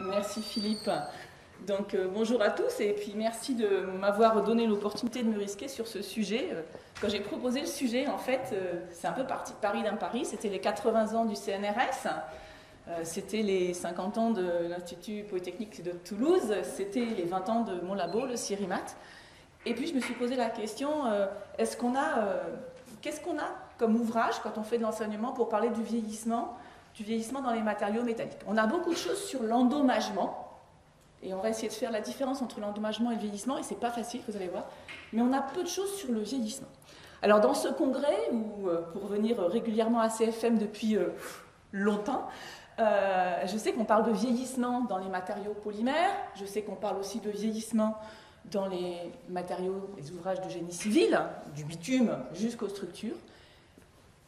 Merci Philippe. Donc bonjour à tous et puis merci de m'avoir donné l'opportunité de me risquer sur ce sujet. Quand j'ai proposé le sujet, en fait, c'est un peu parti de Paris d'un Paris. C'était les 80 ans du CNRS, c'était les 50 ans de l'Institut Polytechnique de Toulouse, c'était les 20 ans de mon labo, le CIRIMAT. Et puis je me suis posé la question, qu'est-ce qu'on a comme ouvrage quand on fait de l'enseignement pour parler du vieillissement dans les matériaux métalliques? On a beaucoup de choses sur l'endommagement. Et on va essayer de faire la différence entre l'endommagement et le vieillissement, et c'est pas facile, vous allez voir. Mais on a peu de choses sur le vieillissement. Alors dans ce congrès, ou pour venir régulièrement à CFM depuis longtemps, je sais qu'on parle de vieillissement dans les matériaux polymères, je sais qu'on parle aussi de vieillissement dans les matériaux, les ouvrages de génie civil, du bitume jusqu'aux structures.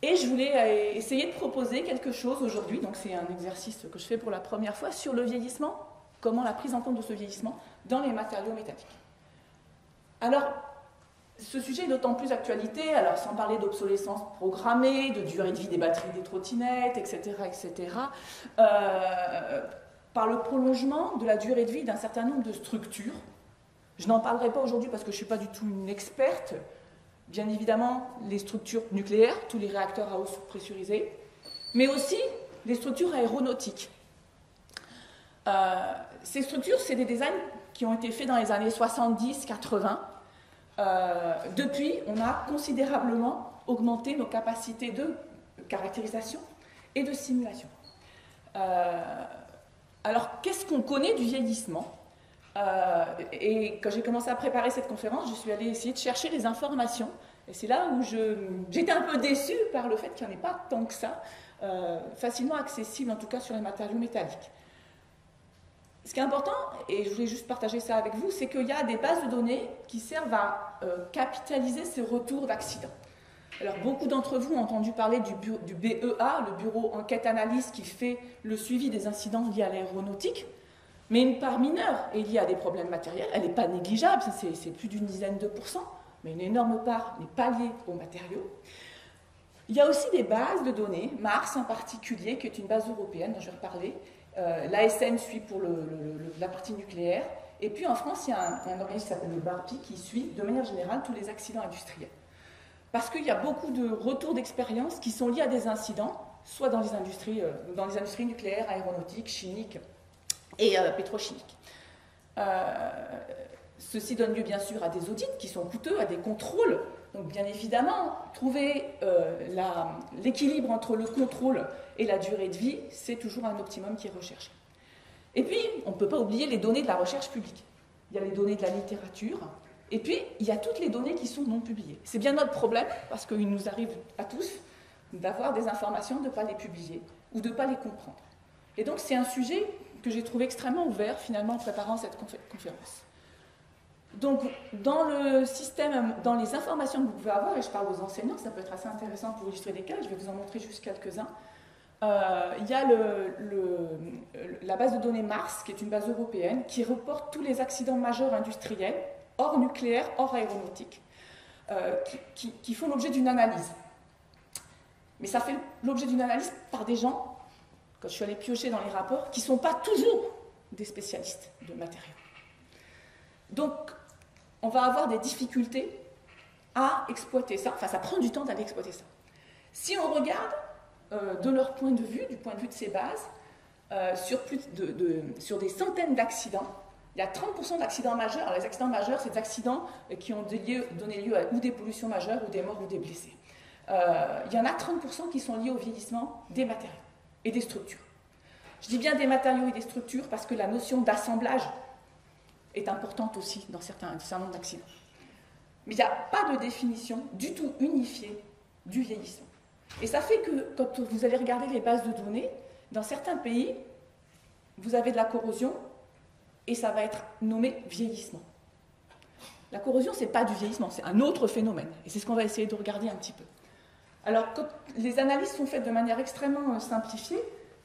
Et je voulais essayer de proposer quelque chose aujourd'hui, donc c'est un exercice que je fais pour la première fois, sur le vieillissement. Comment la prise en compte de ce vieillissement dans les matériaux métalliques. Alors, ce sujet est d'autant plus d'actualité, alors sans parler d'obsolescence programmée, de durée de vie des batteries des trottinettes, etc., par le prolongement de la durée de vie d'un certain nombre de structures. Je n'en parlerai pas aujourd'hui parce que je ne suis pas du tout une experte. Bien évidemment, les structures nucléaires, tous les réacteurs à eau pressurisée, mais aussi les structures aéronautiques. Ces structures, c'est des designs qui ont été faits dans les années 70-80. Depuis, on a considérablement augmenté nos capacités de caractérisation et de simulation. Alors, qu'est-ce qu'on connaît du vieillissement? Et quand j'ai commencé à préparer cette conférence, je suis allée essayer de chercher les informations. Et c'est là où j'étais un peu déçue par le fait qu'il n'y en ait pas tant que ça, facilement accessible, en tout cas sur les matériaux métalliques. Ce qui est important, et je voulais juste partager ça avec vous, c'est qu'il y a des bases de données qui servent à capitaliser ces retours d'accidents. Alors, beaucoup d'entre vous ont entendu parler du BEA, le Bureau Enquête-Analyse, qui fait le suivi des incidents liés à l'aéronautique. Mais une part mineure est liée à des problèmes matériels. Elle n'est pas négligeable, c'est plus d'une dizaine de %, mais une énorme part n'est pas liée aux matériaux. Il y a aussi des bases de données, Mars en particulier, qui est une base européenne, dont je vais reparler. L'ASN suit pour la partie nucléaire. Et puis en France, il y a un organisme qui s'appelle le BARPI qui suit de manière générale tous les accidents industriels. Parce qu'il y a beaucoup de retours d'expérience qui sont liés à des incidents, soit dans les industries nucléaires, aéronautiques, chimiques et pétrochimiques. Ceci donne lieu bien sûr à des audits qui sont coûteux, à des contrôles. Donc bien évidemment, trouver l'équilibre entre le contrôle et la durée de vie, c'est toujours un optimum qui est recherché. Et puis, on ne peut pas oublier les données de la recherche publique. Il y a les données de la littérature, et puis il y a toutes les données qui sont non publiées. C'est bien notre problème, parce qu'il nous arrive à tous d'avoir des informations, de ne pas les publier, ou de ne pas les comprendre. Et donc c'est un sujet que j'ai trouvé extrêmement ouvert, finalement, en préparant cette conférence. Donc, dans le système, dans les informations que vous pouvez avoir, et je parle aux enseignants, ça peut être assez intéressant pour illustrer des cas, je vais vous en montrer juste quelques-uns. Il y a la base de données Mars, qui est une base européenne, qui reporte tous les accidents majeurs industriels, hors nucléaire, hors aéronautique, qui font l'objet d'une analyse. Mais ça fait l'objet d'une analyse par des gens, quand je suis allée piocher dans les rapports, qui ne sont pas toujours des spécialistes de matériaux. Donc, on va avoir des difficultés à exploiter ça. Enfin, ça prend du temps d'aller exploiter ça. Si on regarde de leur point de vue, du point de vue de ces bases, sur des centaines d'accidents, il y a 30% d'accidents majeurs. Alors, les accidents majeurs, c'est des accidents qui ont donné lieu à ou des pollutions majeures, ou des morts, ou des blessés. Il y en a 30% qui sont liés au vieillissement des matériaux et des structures. Je dis bien des matériaux et des structures parce que la notion d'assemblage est importante aussi dans un certain nombre d'accidents. Mais il n'y a pas de définition du tout unifiée du vieillissement. Et ça fait que quand vous allez regarder les bases de données, dans certains pays, vous avez de la corrosion et ça va être nommé vieillissement. La corrosion, ce n'est pas du vieillissement, c'est un autre phénomène. Et c'est ce qu'on va essayer de regarder un petit peu. Alors, quand les analyses sont faites de manière extrêmement simplifiée,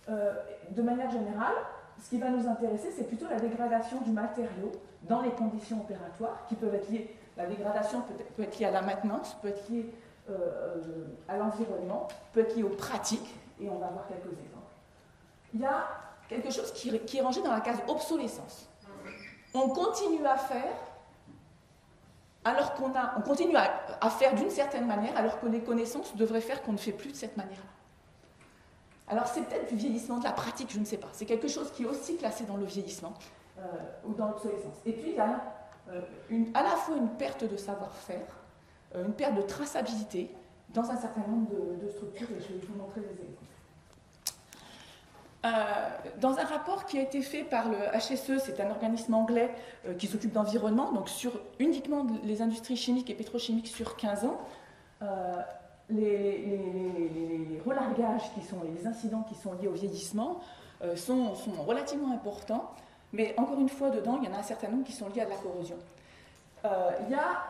de manière générale, ce qui va nous intéresser, c'est plutôt la dégradation du matériau dans les conditions opératoires, qui peuvent être liées, la dégradation peut être liée à la maintenance, peut être liée à l'environnement, peut être liée aux pratiques, et on va voir quelques exemples. Il y a quelque chose qui est rangé dans la case obsolescence. On continue à faire alors on continue à faire d'une certaine manière, alors que les connaissances devraient faire qu'on ne fait plus de cette manière-là. Alors c'est peut-être du vieillissement de la pratique, je ne sais pas. C'est quelque chose qui est aussi classé dans le vieillissement ou dans l'obsolescence. Et puis il y a à la fois une perte de savoir-faire, une perte de traçabilité dans un certain nombre de structures, et je vais vous montrer des exemples. Dans un rapport qui a été fait par le HSE, c'est un organisme anglais qui s'occupe d'environnement, donc sur uniquement les industries chimiques et pétrochimiques sur 15 ans, les relargages les incidents qui sont liés au vieillissement sont relativement importants, mais encore une fois, dedans, il y en a un certain nombre qui sont liés à de la corrosion. Il y a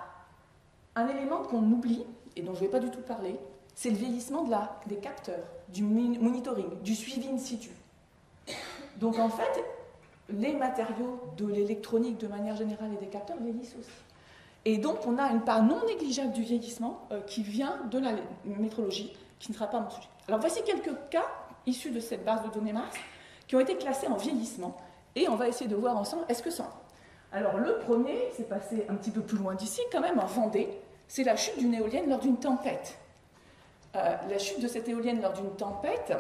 un élément qu'on oublie, et dont je ne vais pas du tout parler, c'est le vieillissement des capteurs, du monitoring, du suivi in situ. Donc en fait, les matériaux de l'électronique de manière générale et des capteurs vieillissent aussi. Et donc on a une part non négligeable du vieillissement qui vient de la métrologie, qui ne sera pas mon sujet. Alors voici quelques cas issus de cette base de données Mars qui ont été classés en vieillissement, et on va essayer de voir ensemble est-ce que ça. Alors le premier, c'est passé un petit peu plus loin d'ici, quand même en Vendée, c'est la chute d'une éolienne lors d'une tempête. La chute de cette éolienne lors d'une tempête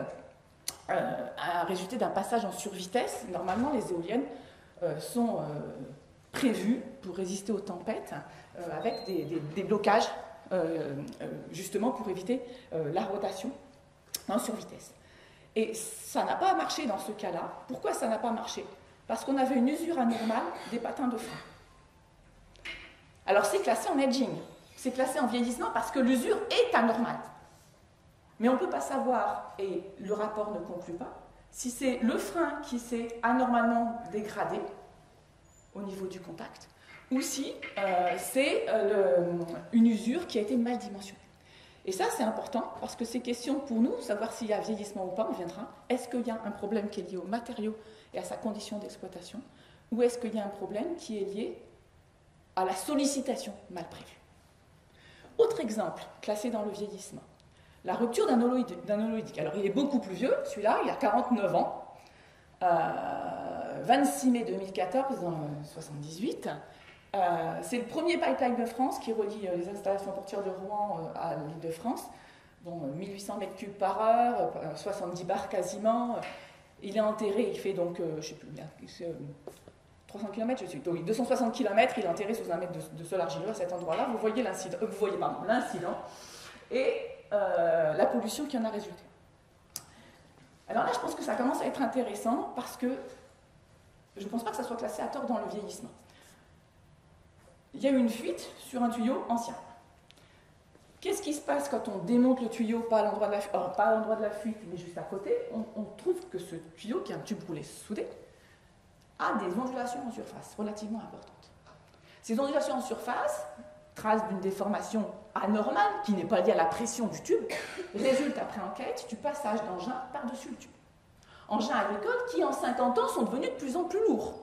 a résulté d'un passage en survitesse. Normalement, les éoliennes sont prévues pour résister aux tempêtes avec des blocages, justement pour éviter la rotation en survitesse. Et ça n'a pas marché dans ce cas-là. Pourquoi ça n'a pas marché? Parce qu'on avait une usure anormale des patins de frein. Alors c'est classé en aging, c'est classé en vieillissement parce que l'usure est anormale. Mais on ne peut pas savoir, et le rapport ne conclut pas, si c'est le frein qui s'est anormalement dégradé au niveau du contact, ou si c'est une usure qui a été mal dimensionnée. Et ça, c'est important, parce que c'est question pour nous, savoir s'il y a vieillissement ou pas, on viendra. Est-ce qu'il y a un problème qui est lié au matériau et à sa condition d'exploitation, ou est-ce qu'il y a un problème qui est lié à la sollicitation mal prévue? Autre exemple, classé dans le vieillissement. La rupture d'un holoïdique. Alors, il est beaucoup plus vieux, celui-là, il a 49 ans. 26 mai 2014, dans 78. C'est le premier pipeline de France qui relie les installations portuaires de Rouen à l'Île-de-France. Bon, 1800 mètres cubes par heure, 70 bars quasiment. Il est enterré, il fait donc, je ne sais plus, 300 km, je suis, oui, 260 km, il est enterré sous un mètre de sol argileux à cet endroit-là. Vous voyez l'incident, et la pollution qui en a résulté. Alors là, je pense que ça commence à être intéressant parce que je ne pense pas que ça soit classé à tort dans le vieillissement. Il y a eu une fuite sur un tuyau ancien. Qu'est-ce qui se passe quand on démonte le tuyau, pas à l'endroit de la fuite, mais juste à côté? On trouve que ce tuyau, qui est un tube roulé soudé, a des ondulations en surface relativement importantes. Ces ondulations en surface, trace d'une déformation anormale, qui n'est pas liée à la pression du tube, résulte après enquête du passage d'engins par-dessus le tube. Engins agricoles qui, en 50 ans, sont devenus de plus en plus lourds.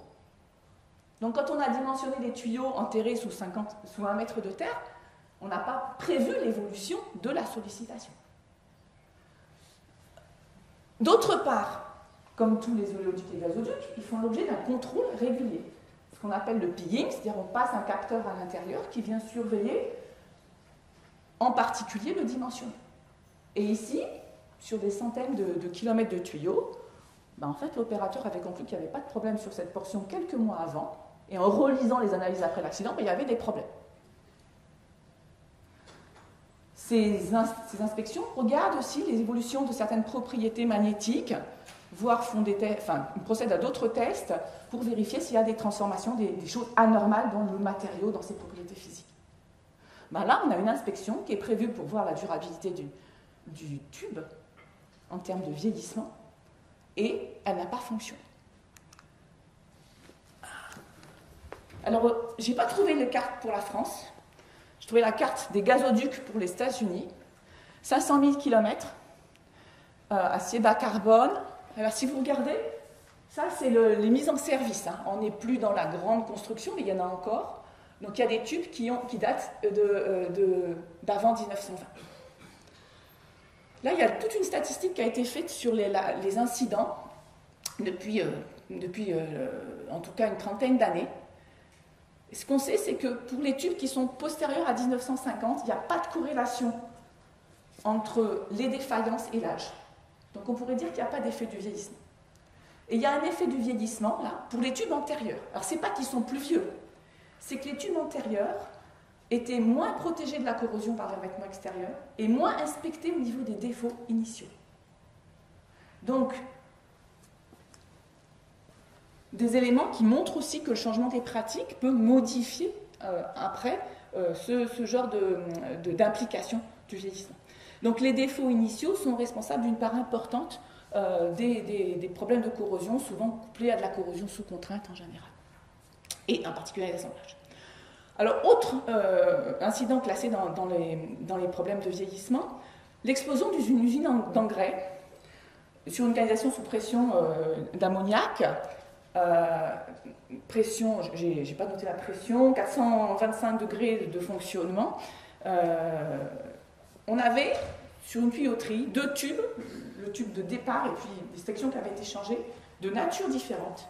Donc quand on a dimensionné les tuyaux enterrés sous 1 mètre de terre, on n'a pas prévu l'évolution de la sollicitation. D'autre part, comme tous les oléoducs et gazoducs, ils font l'objet d'un contrôle régulier. Ce qu'on appelle le pigging, c'est-à-dire on passe un capteur à l'intérieur qui vient surveiller en particulier le dimensionnement. Et ici, sur des centaines de kilomètres de tuyaux, en fait, l'opérateur avait conclu qu'il n'y avait pas de problème sur cette portion quelques mois avant, et en relisant les analyses après l'accident, il y avait des problèmes. Ces inspections regardent aussi les évolutions de certaines propriétés magnétiques, voire procèdent à d'autres tests pour vérifier s'il y a des transformations, des choses anormales dans le matériau, dans ses propriétés physiques. Là, on a une inspection qui est prévue pour voir la durabilité du tube en termes de vieillissement, et elle n'a pas fonctionné. Alors, je n'ai pas trouvé de carte pour la France. J'ai trouvé la carte des gazoducs pour les États-Unis. 500 000 km, acier bas carbone. Alors, si vous regardez, ça, c'est les mises en service. On n'est plus dans la grande construction, mais il y en a encore. Donc, il y a des tubes qui datent d'avant 1920. Là, il y a toute une statistique qui a été faite sur les incidents depuis en tout cas une trentaine d'années. Ce qu'on sait, c'est que pour les tubes qui sont postérieurs à 1950, il n'y a pas de corrélation entre les défaillances et l'âge. Donc on pourrait dire qu'il n'y a pas d'effet du vieillissement. Et il y a un effet du vieillissement, là, pour les tubes antérieurs. Alors c'est pas qu'ils sont plus vieux, c'est que les tubes antérieurs étaient moins protégés de la corrosion par le revêtement extérieur et moins inspectés au niveau des défauts initiaux. Donc, des éléments qui montrent aussi que le changement des pratiques peut modifier après ce genre d'implication du vieillissement. Donc les défauts initiaux sont responsables d'une part importante des problèmes de corrosion, souvent couplés à de la corrosion sous contrainte en général, et en particulier les assemblages. Alors, autre incident classé dans les problèmes de vieillissement, l'explosion d'une usine d'engrais sur une canalisation sous pression d'ammoniac. Pression, j'ai pas noté la pression, 425 degrés de fonctionnement. On avait sur une tuyauterie 2 tubes, le tube de départ et puis des sections qui avaient été changées, de nature différente,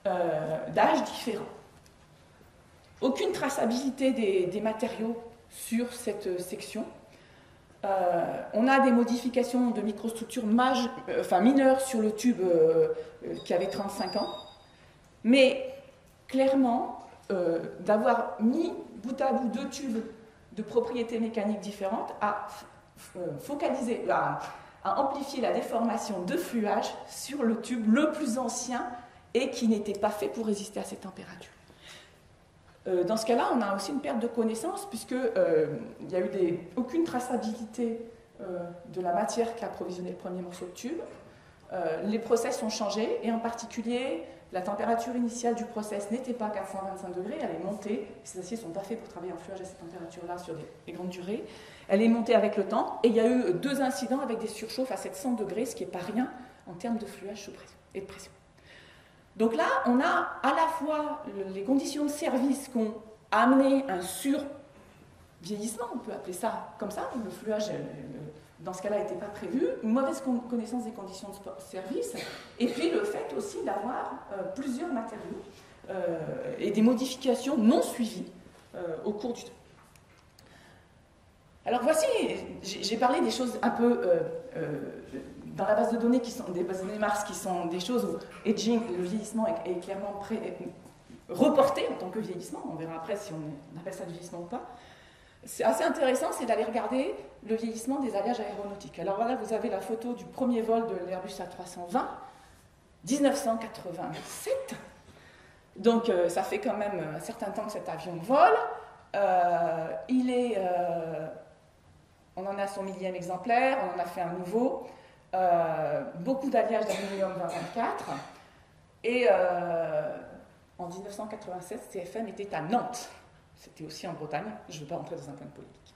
d'âge différent. Aucune traçabilité des matériaux sur cette section. On a des modifications de microstructures mineures sur le tube qui avait 35 ans, mais clairement, d'avoir mis bout à bout 2 tubes de propriétés mécaniques différentes a focalisé, a amplifié la déformation de fluage sur le tube le plus ancien et qui n'était pas fait pour résister à ces températures. Dans ce cas-là, on a aussi une perte de connaissance puisqu'il n'y a eu aucune traçabilité de la matière qui a approvisionné le premier morceau de tube. Les process ont changé et en particulier, la température initiale du process n'était pas 425 degrés, elle est montée. Ces aciers ne sont pas faits pour travailler en fluage à cette température-là sur des grandes durées. Elle est montée avec le temps et il y a eu 2 incidents avec des surchauffes à 700 degrés, ce qui n'est pas rien en termes de fluage sous pression et de pression. Donc là, on a à la fois les conditions de service qui ont amené un sur-vieillissement, on peut appeler ça comme ça, le fluage, dans ce cas-là, n'était pas prévu, une mauvaise connaissance des conditions de service, et puis le fait aussi d'avoir plusieurs matériaux et des modifications non suivies au cours du temps. Alors voici, j'ai parlé des choses un peu dans la base de données qui sont des bases de données Mars qui sont des choses où aging, le vieillissement est clairement reporté en tant que vieillissement. On verra après si on appelle ça du vieillissement ou pas. C'est assez intéressant, c'est d'aller regarder le vieillissement des alliages aéronautiques. Alors voilà, vous avez la photo du premier vol de l'Airbus A320, 1987. Donc ça fait quand même un certain temps que cet avion vole. On en a son 1000e exemplaire, on en a fait un nouveau. Beaucoup d'alliages d'aluminium 2024. Et en 1987, CFM était à Nantes. C'était aussi en Bretagne. Je ne veux pas rentrer dans un point de politique.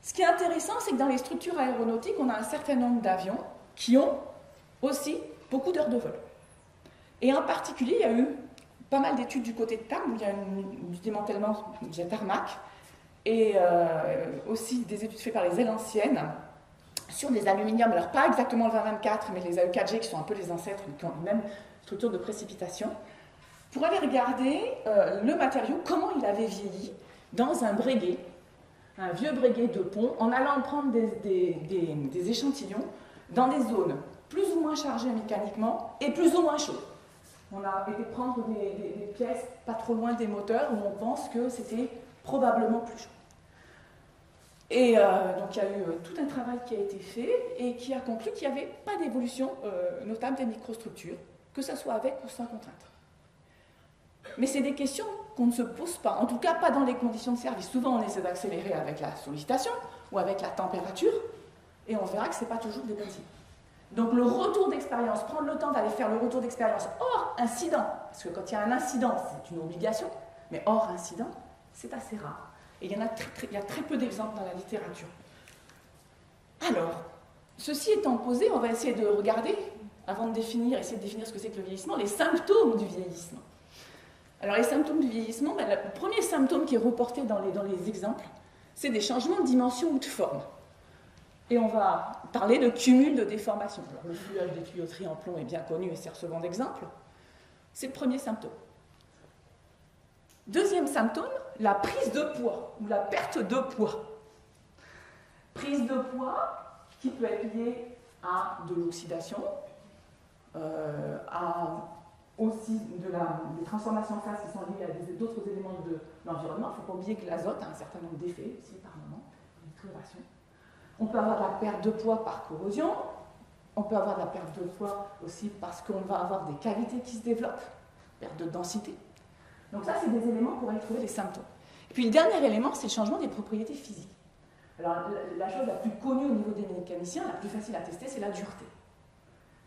Ce qui est intéressant, c'est que dans les structures aéronautiques, on a un certain nombre d'avions qui ont aussi beaucoup d'heures de vol. Et en particulier, il y a eu pas mal d'études du côté de Tarbes, où il y a du démantèlement du tarmac, et aussi des études faites par les ailes anciennes sur des aluminiums, alors pas exactement le 2024, mais les AE4G qui sont un peu les ancêtres, qui ont une même structure de précipitation, pour aller regarder le matériau, comment il avait vieilli dans un bréguet, un vieux bréguet de pont, en allant prendre des échantillons dans des zones plus ou moins chargées mécaniquement et plus ou moins chaudes. On a été prendre des pièces pas trop loin des moteurs où on pense que c'était probablement plus chaud. Et donc il y a eu tout un travail qui a été fait et qui a conclu qu'il n'y avait pas d'évolution notable des microstructures, que ce soit avec ou sans contrainte. Mais c'est des questions qu'on ne se pose pas, en tout cas pas dans les conditions de service. Souvent on essaie d'accélérer avec la sollicitation ou avec la température, et on verra que ce n'est pas toujours des bonnes idées. Donc le retour d'expérience, prendre le temps d'aller faire le retour d'expérience hors incident, parce que quand il y a un incident, c'est une obligation, mais hors incident, c'est assez rare. Et il y a très peu d'exemples dans la littérature. Alors, ceci étant posé, on va essayer de regarder, avant de essayer de définir ce que c'est que le vieillissement, les symptômes du vieillissement. Alors les symptômes du vieillissement, le premier symptôme qui est reporté dans les exemples, c'est des changements de dimension ou de forme. et on va parler de cumul de déformations. Alors, le fluage des tuyauteries en plomb est bien connu et sert souvent d'exemple. C'est le premier symptôme. Deuxième symptôme, la prise de poids ou la perte de poids. Prise de poids qui peut être liée à de l'oxydation, à aussi des transformations de phase qui sont liées à d'autres éléments de l'environnement. Il ne faut pas oublier que l'azote a un certain nombre d'effets aussi par moment, détérioration. On peut avoir de la perte de poids par corrosion, on peut avoir de la perte de poids aussi parce qu'on va avoir des cavités qui se développent, perte de densité. Donc ça, c'est des éléments pour aller trouver les symptômes. Et puis le dernier élément, c'est le changement des propriétés physiques. Alors la chose la plus connue au niveau des mécaniciens, la plus facile à tester, c'est la dureté.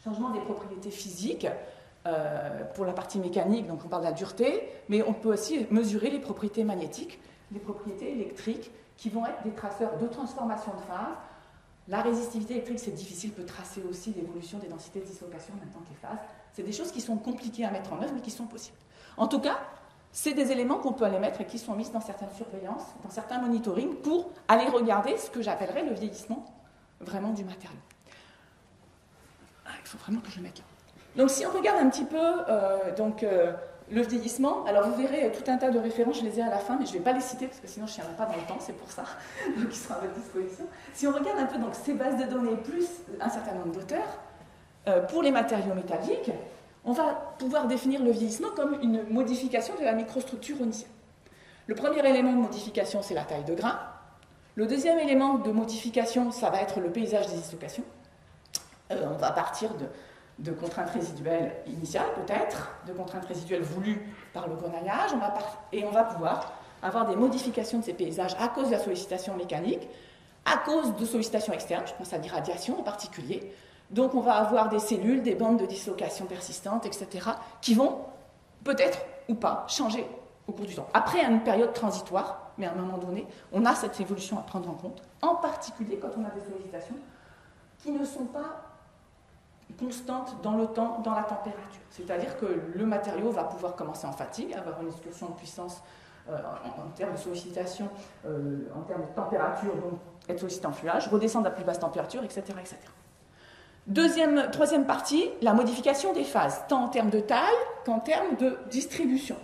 Changement des propriétés physiques, pour la partie mécanique, donc on parle de la dureté, mais on peut aussi mesurer les propriétés magnétiques, les propriétés électriques, qui vont être des traceurs de transformation de phase. La résistivité électrique, c'est difficile, peut tracer aussi l'évolution des densités de dislocation en même temps que les phases. C'est des choses qui sont compliquées à mettre en œuvre, mais qui sont possibles. En tout cas, c'est des éléments qu'on peut aller mettre et qui sont mis dans certaines surveillances, dans certains monitorings, pour aller regarder ce que j'appellerais le vieillissement vraiment du matériau. Il faut vraiment que je le mette là. Donc si on regarde un petit peu le vieillissement, alors vous verrez tout un tas de références, je les ai à la fin, mais je ne vais pas les citer parce que sinon je ne tiendrai pas dans le temps, c'est pour ça, donc ils seront à votre disposition. Si on regarde un peu donc, ces bases de données plus un certain nombre d'auteurs, pour les matériaux métalliques, on va pouvoir définir le vieillissement comme une modification de la microstructure initiale. Le premier élément de modification, c'est la taille de grain. Le deuxième élément de modification, ça va être le paysage des dislocations. On va partir de contraintes résiduelles initiales, peut-être, de contraintes résiduelles voulues par le grenaillage, et on va pouvoir avoir des modifications de ces paysages à cause de la sollicitation mécanique, à cause de sollicitations externes, je pense à l'irradiation en particulier. Donc on va avoir des cellules, des bandes de dislocation persistantes, etc., qui vont peut-être ou pas changer au cours du temps. Après une période transitoire, mais à un moment donné, on a cette évolution à prendre en compte, en particulier quand on a des sollicitations qui ne sont pas constante dans le temps, dans la température. C'est-à-dire que le matériau va pouvoir commencer en fatigue, avoir une excursion de puissance en termes de sollicitation, en termes de température, donc être sollicité en fluage, redescendre à plus basse température, etc. etc. Troisième partie, la modification des phases, tant en termes de taille qu'en termes de distribution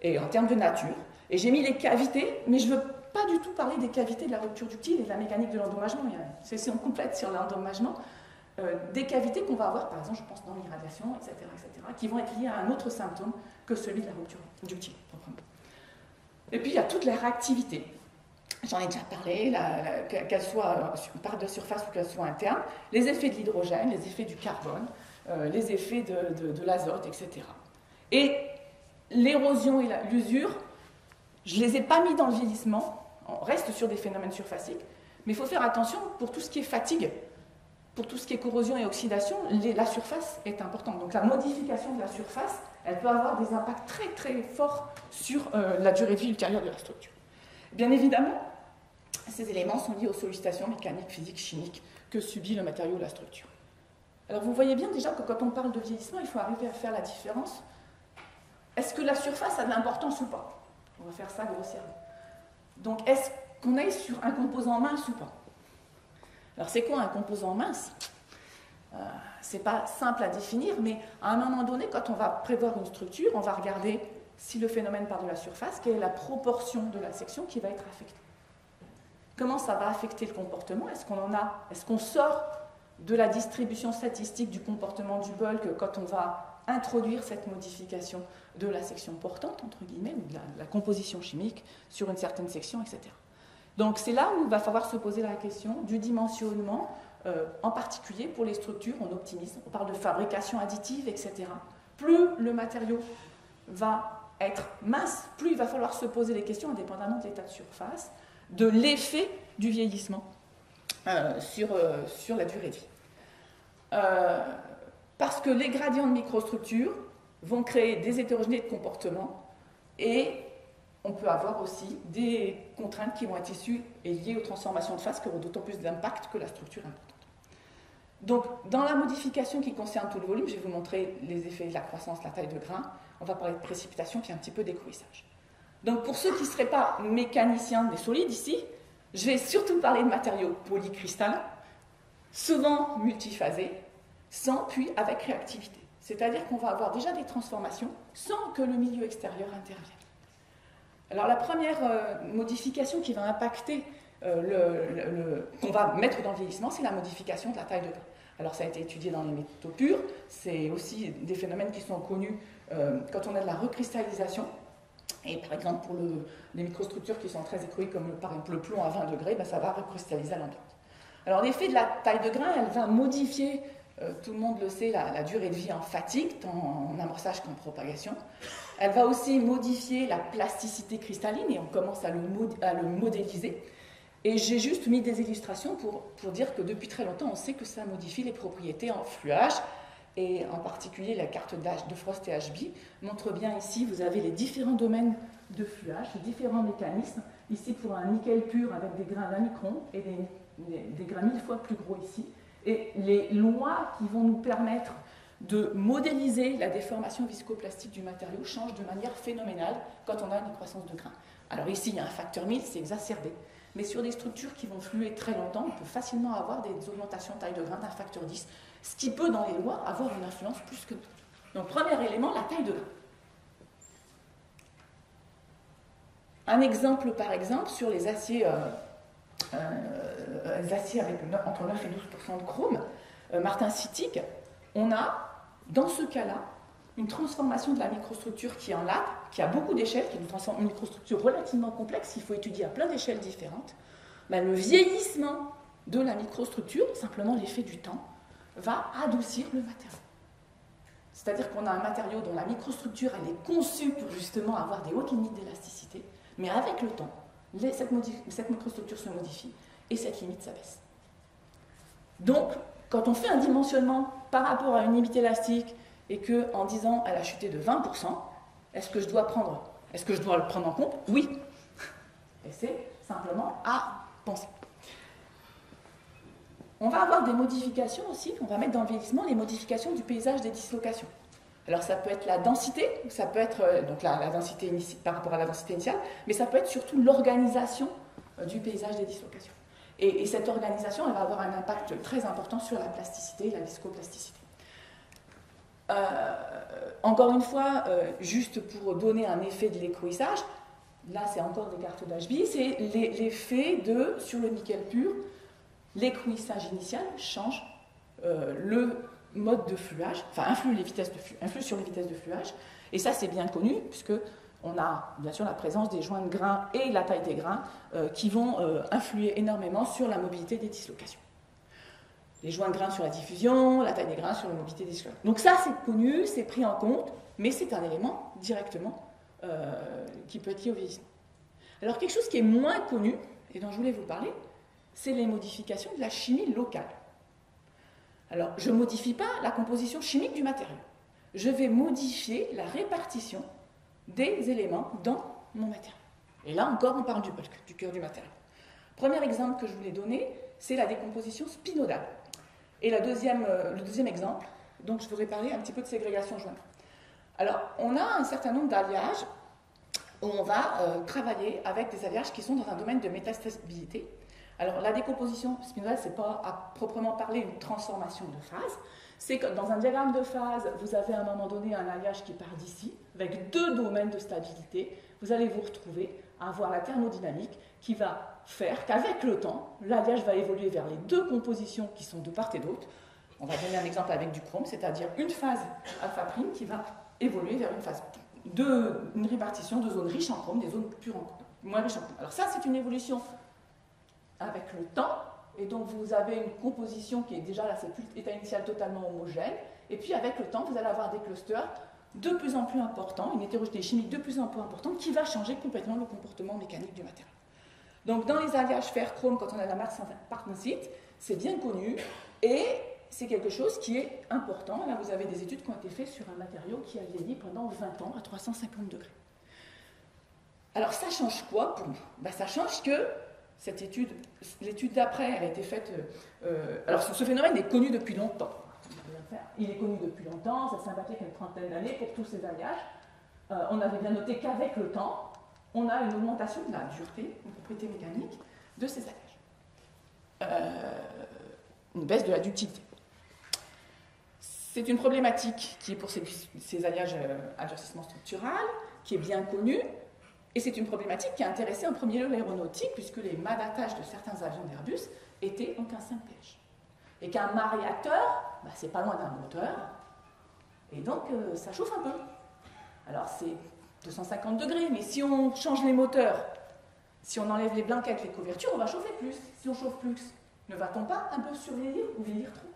et en termes de nature. Et j'ai mis les cavités, mais je ne veux pas du tout parler des cavités de la rupture ductile et de la mécanique de l'endommagement. Si on complète sur l'endommagement, des cavités qu'on va avoir, par exemple, je pense, dans l'irradiation, etc., qui vont être liées à un autre symptôme que celui de la rupture ductile. Et puis, il y a toute la réactivité. J'en ai déjà parlé, qu'elle soit par de surface ou qu'elle soit interne, les effets de l'hydrogène, les effets du carbone, les effets de l'azote, etc. Et l'érosion et l'usure, je ne les ai pas mis dans le vieillissement, on reste sur des phénomènes surfaciques, mais il faut faire attention pour tout ce qui est fatigue. Pour tout ce qui est corrosion et oxydation, la surface est importante. Donc la modification de la surface, elle peut avoir des impacts très très forts sur la durée de vie ultérieure de la structure. Bien évidemment, ces éléments sont liés aux sollicitations mécaniques, physiques, chimiques que subit le matériau ou la structure. Alors vous voyez bien déjà que quand on parle de vieillissement, il faut arriver à faire la différence. Est-ce que la surface a de l'importance ou pas? On va faire ça grossièrement. Donc est-ce qu'on est sur un composant mince ou pas? Alors, c'est quoi un composant mince? C'est pas simple à définir, mais à un moment donné, quand on va prévoir une structure, on va regarder si le phénomène part de la surface, quelle est la proportion de la section qui va être affectée. Comment ça va affecter le comportement? Est-ce qu'on sort de la distribution statistique du comportement du bulk quand on va introduire cette modification de la section portante, entre guillemets, ou de la composition chimique sur une certaine section, etc. Donc c'est là où il va falloir se poser la question du dimensionnement, en particulier pour les structures, on optimise, on parle de fabrication additive, etc. Plus le matériau va être mince, plus il va falloir se poser les questions, indépendamment de l'état de surface, de l'effet du vieillissement sur la durée de vie. Parce que les gradients de microstructure vont créer des hétérogénéités de comportement et on peut avoir aussi des contraintes qui vont être issues et liées aux transformations de phase qui auront d'autant plus d'impact que la structure importante. Donc, dans la modification qui concerne tout le volume, je vais vous montrer les effets de la croissance, la taille de grain. On va parler de précipitation, puis un petit peu d'écouissage. Donc, pour ceux qui ne seraient pas mécaniciens des solides ici, je vais surtout parler de matériaux polycristallins, souvent multiphasés, sans puis avec réactivité. C'est-à-dire qu'on va avoir déjà des transformations sans que le milieu extérieur intervienne. Alors la première modification qui va impacter, qu'on va mettre dans le vieillissement, c'est la modification de la taille de grain. Alors ça a été étudié dans les métaux purs, c'est aussi des phénomènes qui sont connus quand on a de la recristallisation. Et par exemple, pour les microstructures qui sont très écroïques, comme par exemple le plomb à 20 degrés, ben, ça va recristalliser à l'empreinte. Alors l'effet de la taille de grain, elle va modifier, tout le monde le sait, la durée de vie en fatigue, tant en amorçage qu'en propagation. Elle va aussi modifier la plasticité cristalline, et on commence à le modéliser. Et j'ai juste mis des illustrations pour dire que depuis très longtemps, on sait que ça modifie les propriétés en fluage, et en particulier la carte de Frost et HB montre bien ici, vous avez les différents domaines de fluage, les différents mécanismes. Ici pour un nickel pur avec des grains d'1 micron et des grains 1000 fois plus gros ici. Et les lois qui vont nous permettre de modéliser la déformation viscoplastique du matériau changent de manière phénoménale quand on a une croissance de grains. Alors ici, il y a un facteur 1000, c'est exacerbé. Mais sur des structures qui vont fluer très longtemps, on peut facilement avoir des augmentations de taille de grain d'un facteur 10, ce qui peut, dans les lois, avoir une influence plus que d'autres. Donc, premier élément, la taille de grain. Un exemple, par exemple, sur les aciers avec entre 9 et 12% de chrome, martensitique, on a, dans ce cas-là, une transformation de la microstructure qui est en latte, qui a beaucoup d'échelles, qui est une microstructure relativement complexe, qu'il faut étudier à plein d'échelles différentes. Ben, le vieillissement de la microstructure, simplement l'effet du temps, va adoucir le matériau. C'est-à-dire qu'on a un matériau dont la microstructure elle est conçue pour justement avoir des hautes limites d'élasticité, mais avec le temps, cette microstructure se modifie et cette limite s'abaisse. Donc, quand on fait un dimensionnement par rapport à une limite élastique et qu'en 10 ans, elle a chuté de 20%, est-ce que je dois le prendre en compte? Oui. Et c'est simplement à penser. On va avoir des modifications aussi, on va mettre dans le vieillissement les modifications du paysage des dislocations. Alors ça peut être la densité, ça peut être donc la densité par rapport à la densité initiale, mais ça peut être surtout l'organisation du paysage des dislocations. Et cette organisation, elle va avoir un impact très important sur la plasticité et la viscoplasticité. Encore une fois, juste pour donner un effet de l'écrouissage, là c'est encore des cartes d'HB, c'est l'effet sur le nickel pur, l'écrouissage initial change le mode de fluage, enfin influe sur les vitesses de fluage, et ça c'est bien connu, puisque on a bien sûr la présence des joints de grains et la taille des grains qui vont influer énormément sur la mobilité des dislocations. Les joints de grains sur la diffusion, la taille des grains sur la mobilité des dislocations. Donc ça c'est connu, c'est pris en compte, mais c'est un élément directement qui peut être lié au vieillissement. Alors quelque chose qui est moins connu, et dont je voulais vous parler, c'est les modifications de la chimie locale. Alors, je ne modifie pas la composition chimique du matériau. Je vais modifier la répartition des éléments dans mon matériau. Et là encore, on parle du bulk, du cœur du matériau. Premier exemple que je voulais donner, c'est la décomposition spinodale. Et le deuxième exemple, donc je voudrais parler un petit peu de ségrégation jointe. Alors, on a un certain nombre d'alliages où on va travailler avec des alliages qui sont dans un domaine de métastabilité. Alors, la décomposition spinodale, ce n'est pas à proprement parler une transformation de phase. C'est que dans un diagramme de phase, vous avez à un moment donné un alliage qui part d'ici, avec deux domaines de stabilité. Vous allez vous retrouver à avoir la thermodynamique qui va faire qu'avec le temps, l'alliage va évoluer vers les deux compositions qui sont de part et d'autre. On va donner un exemple avec du chrome, c'est-à-dire une phase alpha' qui va évoluer vers une phase une répartition de zones riches en chrome, des zones pures en chrome, moins riches en chrome. Alors ça, c'est une évolution avec le temps, et donc vous avez une composition qui est déjà là, c'est plus l'état initial totalement homogène, et puis avec le temps, vous allez avoir des clusters de plus en plus importants, une hétérogénéité chimique de plus en plus importante qui va changer complètement le comportement mécanique du matériau. Donc dans les alliages fer-chrome, quand on a la martensite, c'est bien connu, et c'est quelque chose qui est important. Là, vous avez des études qui ont été faites sur un matériau qui a vieilli pendant 20 ans à 350 degrés. Alors ça change quoi pour nous? Ça change que cette étude, l'étude d'après, elle a été faite... alors ce phénomène est connu depuis longtemps. Il est connu depuis longtemps, ça s'est impliqué une trentaine d'années pour tous ces alliages. On avait bien noté qu'avec le temps, on a une augmentation de la dureté, une propriété mécanique de ces alliages. une baisse de la ductilité. C'est une problématique qui est pour ces alliages à durcissement structural, qui est bien connue, et c'est une problématique qui a intéressé en premier lieu l'aéronautique, puisque les mâts d'attache de certains avions d'Airbus étaient en 15,5 pH. Et qu'un mât réacteur, c'est pas loin d'un moteur, et donc ça chauffe un peu. Alors c'est 250 degrés, mais si on change les moteurs, si on enlève les blanquettes, les couvertures, on va chauffer plus. Si on chauffe plus, ne va-t-on pas un peu survieillir ou vieillir trop?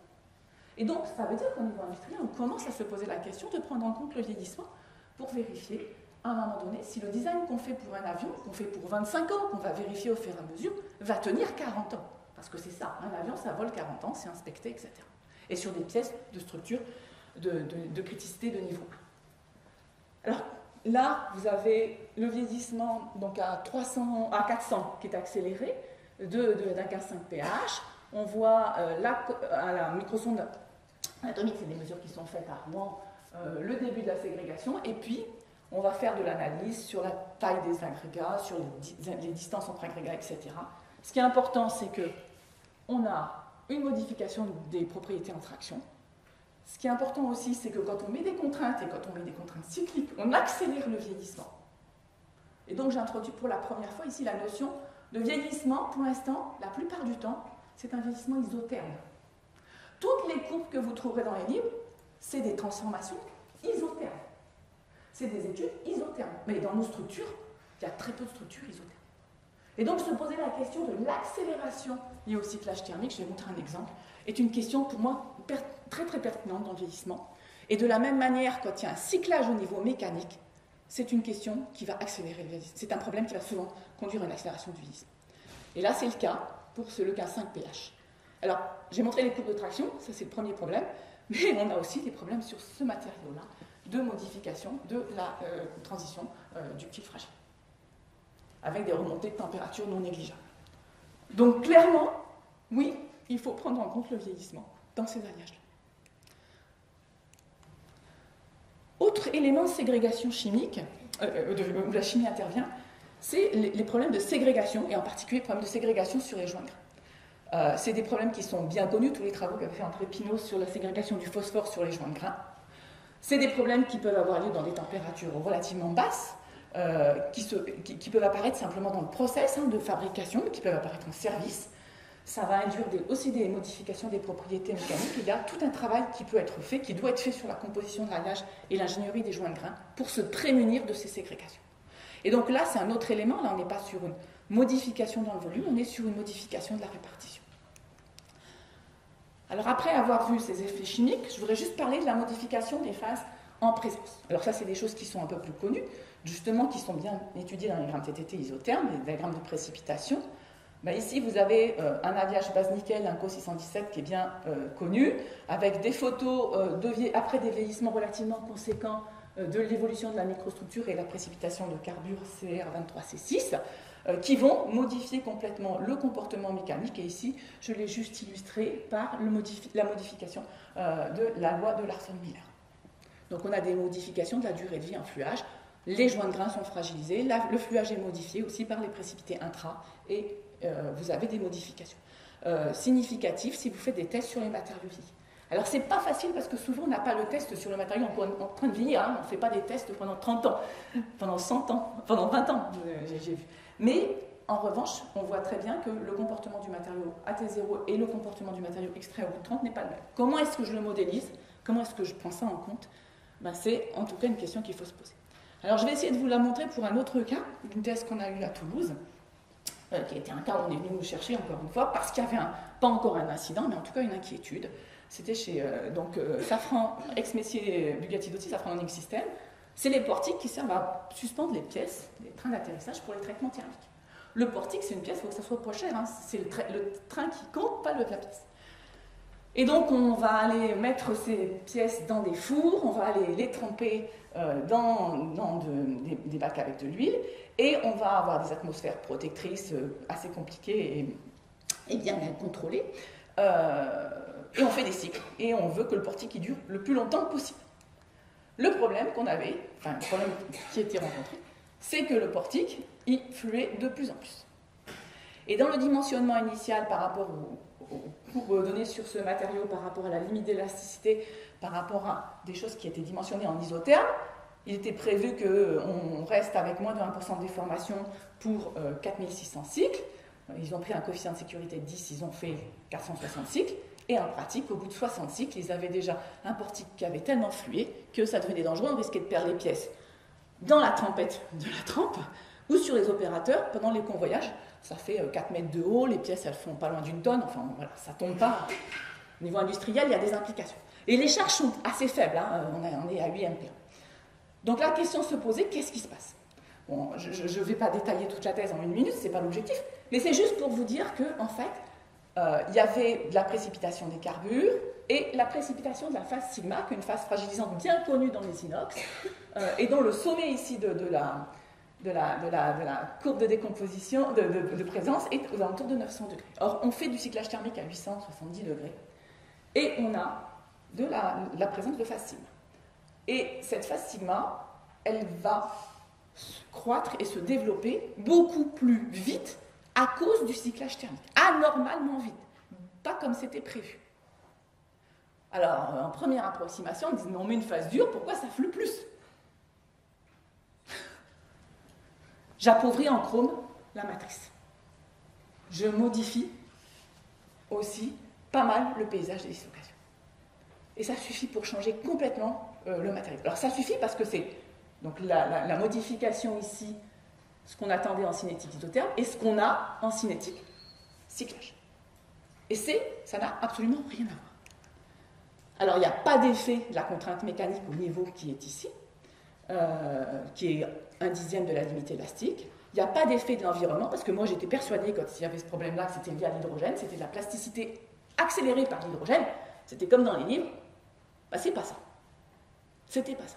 Et donc, ça veut dire qu'au niveau industriel, on commence à se poser la question de prendre en compte le vieillissement pour vérifier, à un moment donné, si le design qu'on fait pour un avion, qu'on fait pour 25 ans, qu'on va vérifier au fur et à mesure, va tenir 40 ans. Parce que c'est ça, un avion, ça vole 40 ans, c'est inspecté, etc. Et sur des pièces de structure de criticité de niveau 1. Alors, là, vous avez le vieillissement donc à 400 qui est accéléré, d'un 15,5 pH. On voit à la microsonde anatomique, c'est des mesures qui sont faites à Rouen, le début de la ségrégation, et puis on va faire de l'analyse sur la taille des agrégats, sur les distances entre agrégats, etc. Ce qui est important, c'est qu'on a une modification des propriétés en traction. Ce qui est important aussi, c'est que quand on met des contraintes, et quand on met des contraintes cycliques, on accélère le vieillissement. Et donc j'introduis pour la première fois ici la notion de vieillissement. Pour l'instant, la plupart du temps, c'est un vieillissement isotherme. Toutes les courbes que vous trouverez dans les livres, c'est des transformations isothermes. C'est des études isothermes. Mais dans nos structures, il y a très peu de structures isothermes. Et donc se poser la question de l'accélération liée au cyclage thermique, je vais montrer un exemple, est une question pour moi très très pertinente dans le vieillissement. Et de la même manière, quand il y a un cyclage au niveau mécanique, c'est une question qui va accélérer le vieillissement. C'est un problème qui va souvent conduire à une accélération du vieillissement. Et là, c'est le cas pour le cas 5 pH. Alors, j'ai montré les courbes de traction, ça c'est le premier problème, mais on a aussi des problèmes sur ce matériau-là de modification de la transition ductile fragile, avec des remontées de température non négligeables. Donc, clairement, oui, il faut prendre en compte le vieillissement dans ces alliages-là. Autre élément de ségrégation chimique, où la chimie intervient, c'est les problèmes de ségrégation, et en particulier les problèmes de ségrégation sur les joints grains. C'est des problèmes qui sont bien connus, tous les travaux qu'avait fait André Pinot sur la ségrégation du phosphore sur les joints de grains. C'est des problèmes qui peuvent avoir lieu dans des températures relativement basses, qui peuvent apparaître simplement dans le process de fabrication, qui peuvent apparaître en service. Ça va induire aussi des modifications des propriétés mécaniques. Il y a tout un travail qui peut être fait, qui doit être fait sur la composition de l'alliage et l'ingénierie des joints de grains pour se prémunir de ces ségrégations. Et donc là, c'est un autre élément. Là, on n'est pas sur une modification dans le volume, on est sur une modification de la répartition. Alors après avoir vu ces effets chimiques, je voudrais juste parler de la modification des phases en présence. Alors ça, c'est des choses qui sont un peu plus connues, justement, qui sont bien étudiées dans les diagrammes TTT isothermes, les diagrammes de précipitation. Ici, vous avez un alliage base nickel, un Co617 qui est bien connu, avec des photos après des vieillissements relativement conséquents de l'évolution de la microstructure et la précipitation de carbure CR23C6, qui vont modifier complètement le comportement mécanique. Et ici, je l'ai juste illustré par la modification de la loi de Larson-Miller. Donc on a des modifications de la durée de vie en fluage. Les joints de grains sont fragilisés, le fluage est modifié aussi par les précipités intra, et vous avez des modifications significatives si vous faites des tests sur les matériaux vieillis. Alors c'est pas facile parce que souvent on n'a pas le test sur le matériau en train de vieillir, on ne fait pas des tests pendant 30 ans, pendant 100 ans, pendant 20 ans, j'ai vu. Mais en revanche, on voit très bien que le comportement du matériau AT0 et le comportement du matériau extrait au bout de 30 n'est pas le même. Comment est-ce que je le modélise? Comment est-ce que je prends ça en compte? C'est en tout cas une question qu'il faut se poser. Alors je vais essayer de vous la montrer pour un autre cas, une thèse qu'on a eue à Toulouse, qui était un cas où on est venu nous chercher encore une fois, parce qu'il y avait pas encore un incident, mais en tout cas une inquiétude. C'était chez Safran, ex-Messier Bugatti Dotti, Safran Onyx System. C'est les portiques qui servent à suspendre les pièces, les trains d'atterrissage pour les traitements thermiques. Le portique, c'est une pièce, il faut que ça soit pas cher, c'est le train qui compte, pas la pièce. Et donc on va aller mettre ces pièces dans des fours, on va aller les tremper dans des bacs avec de l'huile, et on va avoir des atmosphères protectrices assez compliquées et bien contrôlées. Et on fait des cycles, et on veut que le portique dure le plus longtemps possible. Le problème qu'on avait, enfin le problème qui a été rencontré, c'est que le portique, il fluait de plus en plus. Et dans le dimensionnement initial par rapport pour donner sur ce matériau par rapport à la limite d'élasticité, par rapport à des choses qui étaient dimensionnées en isotherme. Il était prévu qu'on reste avec moins de 1% de déformation pour 4600 cycles. Ils ont pris un coefficient de sécurité de 10, ils ont fait 460 cycles. Et en pratique, au bout de 60 cycles, ils avaient déjà un portique qui avait tellement flué que ça devenait dangereux, on risquait de perdre les pièces dans la trempette de la trempe ou sur les opérateurs pendant les convoyages. Ça fait 4 mètres de haut, les pièces elles font pas loin d'une tonne, enfin voilà, ça tombe pas. Au niveau industriel, il y a des implications. Et les charges sont assez faibles, hein, on est à 8 ampères. Donc la question se posait, qu'est-ce qui se passe? Bon, je ne vais pas détailler toute la thèse en 1 minute, ce n'est pas l'objectif, mais c'est juste pour vous dire qu'en fait, il y avait de la précipitation des carbures et la précipitation de la phase sigma, qui est une phase fragilisante bien connue dans les inox, et dont le sommet ici de la courbe de décomposition, de présence, est aux alentours de 900 degrés. Or, on fait du cyclage thermique à 870 degrés, et on a de la présence de phase sigma. Et cette phase sigma, elle va croître et se développer beaucoup plus vite à cause du cyclage thermique, anormalement vite, pas comme c'était prévu. Alors, en première approximation, on dit, mais on met une phase dure, pourquoi ça flue plus? J'appauvris en chrome la matrice. Je modifie aussi pas mal le paysage des dislocations. Et ça suffit pour changer complètement le matériau. Alors ça suffit parce que c'est donc la modification ici, ce qu'on attendait en cinétique isotherme, et ce qu'on a en cinétique cyclage. Et ça n'a absolument rien à voir. Alors il n'y a pas d'effet de la contrainte mécanique au niveau qui est ici, qui est 1/10 de la limite élastique. Il n'y a pas d'effet de l'environnement, parce que moi j'étais persuadée quand il y avait ce problème-là que c'était lié à l'hydrogène, c'était de la plasticité accélérée par l'hydrogène, c'était comme dans les livres. Ben, c'est pas ça. C'était pas ça.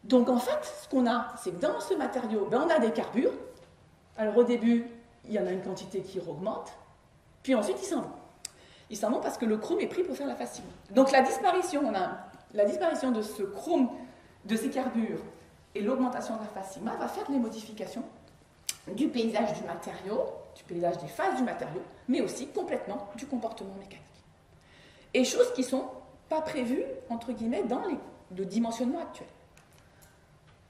Donc en fait, ce qu'on a, c'est que dans ce matériau, ben, on a des carbures. Alors au début, il y en a une quantité qui augmente, puis ensuite ils s'en vont. Ils s'en vont parce que le chrome est pris pour faire la phase sigma. Donc la disparition de ce chrome, de ces carbures, et l'augmentation de la phase sigma va faire les modifications du paysage du matériau, du paysage des phases du matériau, mais aussi complètement du comportement mécanique. Et choses qui ne sont pas prévues, entre guillemets, dans le dimensionnement actuel.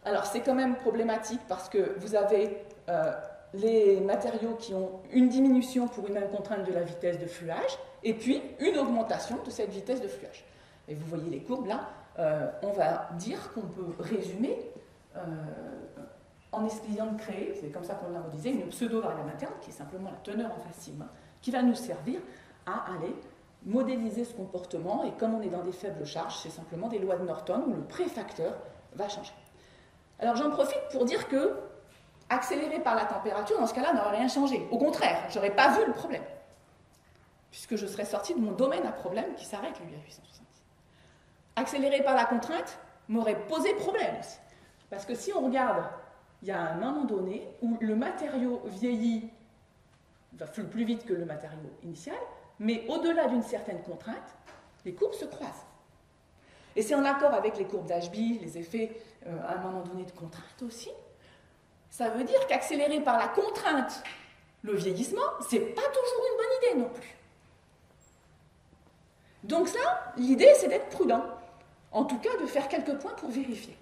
Alors c'est quand même problématique parce que vous avez les matériaux qui ont une diminution pour une même contrainte de la vitesse de fluage, et puis une augmentation de cette vitesse de fluage. Et vous voyez les courbes là, on va dire qu'on peut résumer en essayant de créer, c'est comme ça qu'on l'a modélisé, une pseudo-variable interne qui est simplement la teneur en phase sigma, qui va nous servir à aller modéliser ce comportement, et comme on est dans des faibles charges, c'est simplement des lois de Norton où le préfacteur va changer. Alors j'en profite pour dire que, accéléré par la température, dans ce cas-là, n'aurait rien changé. Au contraire, je n'aurais pas vu le problème, puisque je serais sorti de mon domaine à problème qui s'arrête, lui, à 870. Accéléré par la contrainte m'aurait posé problème aussi. Parce que si on regarde, il y a un moment donné où le matériau vieillit, va plus vite que le matériau initial, mais au-delà d'une certaine contrainte, les courbes se croisent. Et c'est en accord avec les courbes d'Ashby, les effets à un moment donné de contrainte aussi. Ça veut dire qu'accélérer par la contrainte le vieillissement, c'est pas toujours une bonne idée non plus. Donc ça, l'idée c'est d'être prudent. En tout cas, de faire quelques points pour vérifier.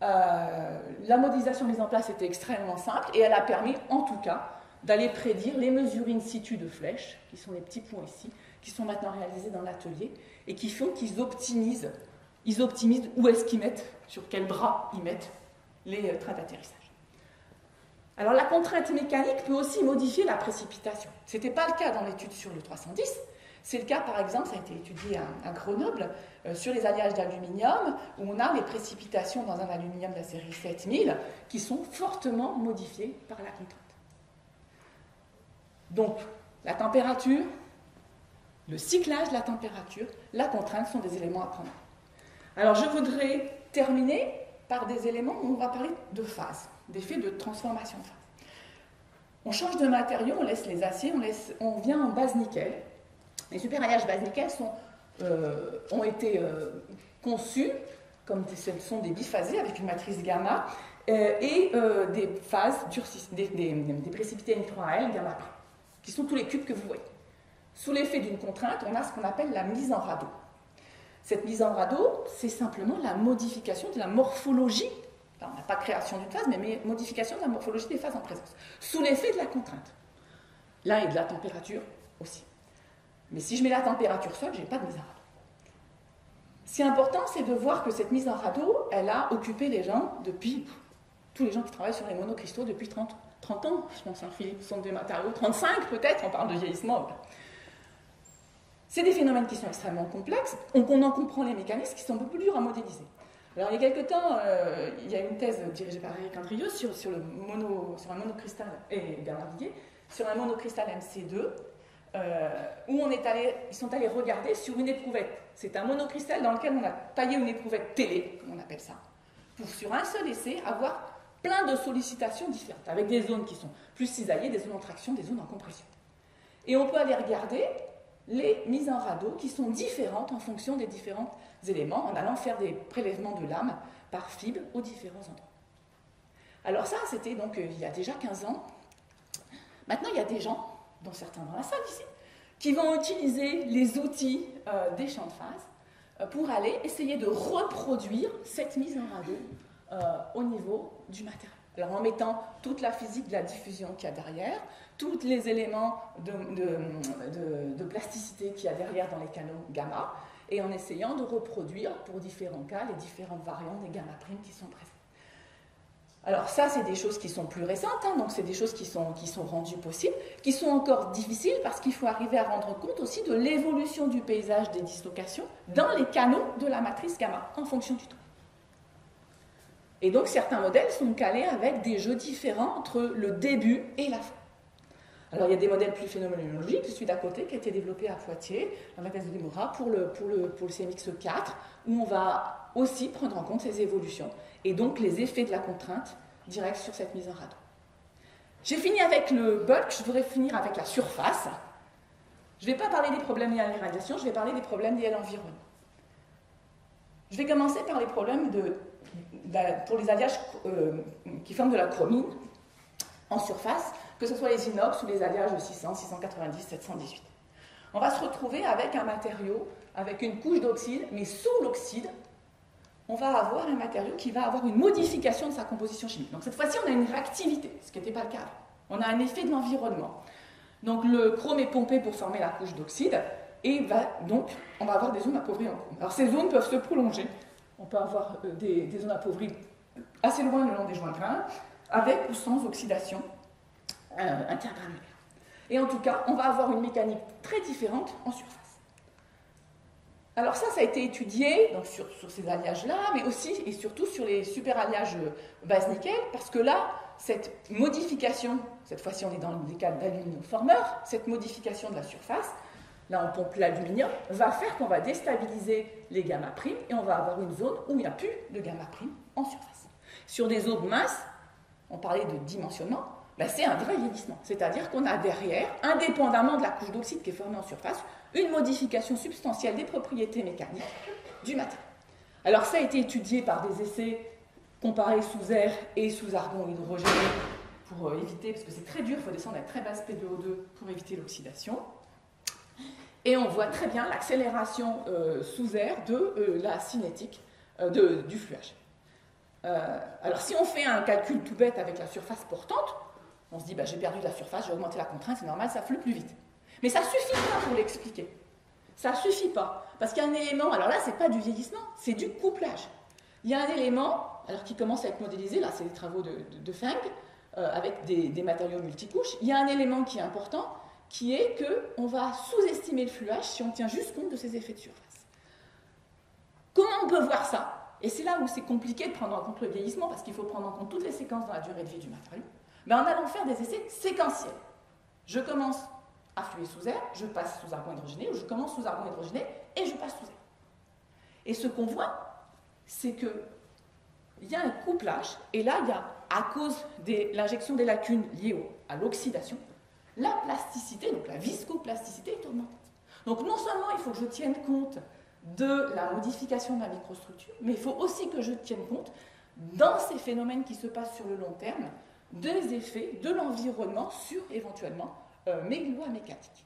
La modélisation mise en place était extrêmement simple et elle a permis, en tout cas, d'aller prédire les mesures in situ de flèches, qui sont les petits points ici, qui sont maintenant réalisés dans l'atelier et qui font qu'ils optimisent où est-ce qu'ils mettent, sur quel bras ils mettent les trains d'atterrissage. Alors la contrainte mécanique peut aussi modifier la précipitation. Ce n'était pas le cas dans l'étude sur le 310. C'est le cas, par exemple, ça a été étudié à Grenoble, sur les alliages d'aluminium, où on a les précipitations dans un aluminium de la série 7000 qui sont fortement modifiées par la contrainte. Donc, la température, le cyclage de la température, la contrainte sont des éléments à prendre. Alors, je voudrais terminer par des éléments où on va parler de phase, d'effets de transformation de phase. On change de matériau, on laisse les aciers, on vient en base nickel. Les superalliages base nickel ont été conçus comme ce sont des biphasés avec une matrice gamma et des phases des précipités N3L gamma prime. qui sont tous les cubes que vous voyez. Sous l'effet d'une contrainte, on a ce qu'on appelle la mise en radeau. Cette mise en radeau, c'est simplement la modification de la morphologie. Là, on n'a pas création d'une phase, mais modification de la morphologie des phases en présence, sous l'effet de la contrainte. Là, et de la température aussi. Mais si je mets la température seule, je n'ai pas de mise en radeau. Ce qui est important, c'est de voir que cette mise en radeau, elle a occupé les gens depuis, tous les gens qui travaillent sur les monocristaux depuis 30 ans, je pense, Philippe, sont des matériaux, 35 peut-être, on parle de vieillissement. C'est des phénomènes qui sont extrêmement complexes, donc on en comprend les mécanismes qui sont un peu plus durs à modéliser. Alors il y a quelque temps, il y a une thèse dirigée par Eric Andrieux sur un monocristal, et Bernard Viguier, sur un monocristal MC2, où ils sont allés regarder sur une éprouvette. C'est un monocristal dans lequel on a taillé une éprouvette télé, comme on appelle ça, pour sur un seul essai avoir plein de sollicitations différentes, avec des zones qui sont plus cisaillées, des zones en traction, des zones en compression. Et on peut aller regarder les mises en radeau qui sont différentes en fonction des différents éléments, en allant faire des prélèvements de lames par fibre aux différents endroits. Alors ça, c'était donc il y a déjà 15 ans. Maintenant, il y a des gens, dont certains dans la salle ici, qui vont utiliser les outils des champs de phase pour aller essayer de reproduire cette mise en radeau au niveau du matériau. Alors en mettant toute la physique de la diffusion qu'il y a derrière, tous les éléments de plasticité qu'il y a derrière dans les canaux gamma, et en essayant de reproduire pour différents cas les différentes variantes des gamma primes qui sont présentes. Alors ça, c'est des choses qui sont plus récentes, hein, donc c'est des choses qui sont rendues possibles, qui sont encore difficiles parce qu'il faut arriver à rendre compte aussi de l'évolution du paysage des dislocations dans les canaux de la matrice gamma en fonction du temps. Et donc certains modèles sont calés avec des jeux différents entre le début et la fin. Alors il y a des modèles plus phénoménologiques, celui d'à côté qui a été développé à Poitiers, dans la thèse de Demora, pour le CMX4, où on va aussi prendre en compte ces évolutions, et donc les effets de la contrainte directe sur cette mise en radeau. J'ai fini avec le bulk, je voudrais finir avec la surface. Je ne vais pas parler des problèmes liés à l'irradiation, je vais parler des problèmes liés à l'environnement. Je vais commencer par les problèmes pour les alliages qui forment de la chromine en surface, que ce soit les inox ou les alliages de 600, 690, 718. On va se retrouver avec un matériau, avec une couche d'oxyde, mais sous l'oxyde, on va avoir un matériau qui va avoir une modification de sa composition chimique. Donc cette fois-ci, on a une réactivité, ce qui n'était pas le cas avant. On a un effet de l'environnement. Donc le chrome est pompé pour former la couche d'oxyde, et donc on va avoir des zones appauvries en chrome. Alors ces zones peuvent se prolonger. On peut avoir des zones appauvries assez loin le long des joints grains, avec ou sans oxydation intergranulaire. Et en tout cas, on va avoir une mécanique très différente en surface. Alors ça a été étudié donc sur ces alliages-là, mais aussi et surtout sur les superalliages base nickel, parce que là, cette modification, cette fois-ci on est dans le cas d'aluminium formeur, cette modification de la surface, là on pompe l'aluminium, va faire qu'on va déstabiliser les gamma primes et on va avoir une zone où il n'y a plus de gamma primes en surface. Sur des zones minces, on parlait de dimensionnement, ben c'est un vrai vieillissement. C'est-à-dire qu'on a derrière, indépendamment de la couche d'oxyde qui est formée en surface, une modification substantielle des propriétés mécaniques du matériau. Alors ça a été étudié par des essais comparés sous air et sous argon hydrogéné pour éviter, parce que c'est très dur, il faut descendre à très basse PbO2 pour éviter l'oxydation. Et on voit très bien l'accélération sous air de la cinétique du fluage. Alors si on fait un calcul tout bête avec la surface portante, on se dit j'ai perdu de la surface, j'ai augmenté la contrainte, c'est normal, ça flue plus vite. Mais ça ne suffit pas pour l'expliquer. Ça ne suffit pas. Parce qu'il y a un élément, alors là, ce n'est pas du vieillissement, c'est du couplage. Il y a un élément, alors qui commence à être modélisé, là, c'est les travaux de Feng, avec des matériaux multicouches. Il y a un élément qui est important, qui est qu'on va sous-estimer le fluage si on tient juste compte de ces effets de surface. Comment on peut voir ça? Et c'est là où c'est compliqué de prendre en compte le vieillissement, parce qu'il faut prendre en compte toutes les séquences dans la durée de vie du matériau. En allant faire des essais séquentiels. Je commence à fluer sous air, je passe sous argon hydrogéné, ou je commence sous argon hydrogéné et je passe sous air. Et ce qu'on voit, c'est qu'il y a un couplage, et là, il y a, à cause de l'injection des lacunes liées à l'oxydation, la plasticité, donc la viscoplasticité est augmentée. Donc non seulement il faut que je tienne compte de la modification de la microstructure, mais il faut aussi que je tienne compte, dans ces phénomènes qui se passent sur le long terme, des effets de l'environnement sur, éventuellement, mais loi mécanique.